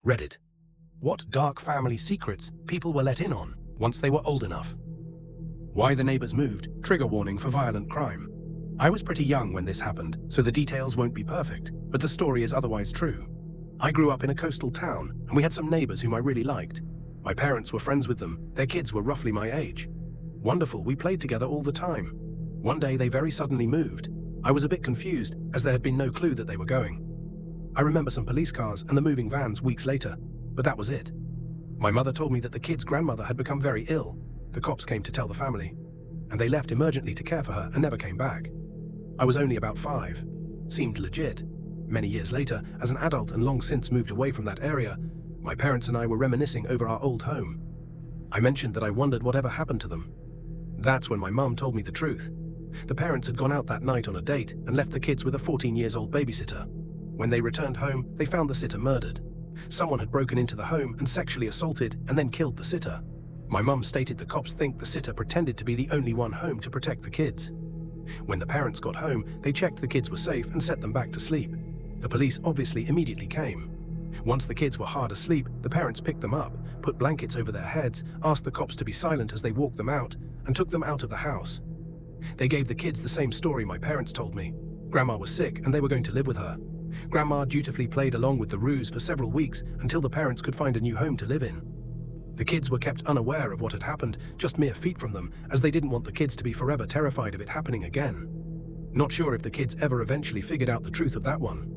Reddit. What dark family secrets people were let in on once they were old enough? Why the neighbors moved, trigger warning for violent crime. I was pretty young when this happened, so the details won't be perfect, but the story is otherwise true. I grew up in a coastal town, and we had some neighbors whom I really liked. My parents were friends with them, their kids were roughly my age. Wonderful, we played together all the time. One day they very suddenly moved. I was a bit confused, as there had been no clue that they were going. I remember some police cars and the moving vans weeks later, but that was it. My mother told me that the kid's grandmother had become very ill. The cops came to tell the family, and they left emergently to care for her and never came back. I was only about 5. Seemed legit. Many years later, as an adult and long since moved away from that area, my parents and I were reminiscing over our old home. I mentioned that I wondered whatever happened to them. That's when my mum told me the truth. The parents had gone out that night on a date and left the kids with a 14-year-old babysitter. When they returned home, they found the sitter murdered. Someone had broken into the home and sexually assaulted and then killed the sitter. My mum stated the cops think the sitter pretended to be the only one home to protect the kids. When the parents got home, they checked the kids were safe and set them back to sleep. The police obviously immediately came. Once the kids were hard asleep, the parents picked them up, put blankets over their heads, asked the cops to be silent as they walked them out, and took them out of the house. They gave the kids the same story my parents told me. Grandma was sick and they were going to live with her. Grandma dutifully played along with the ruse for several weeks until the parents could find a new home to live in. The kids were kept unaware of what had happened, just mere feet from them, as they didn't want the kids to be forever terrified of it happening again. Not sure if the kids ever eventually figured out the truth of that one.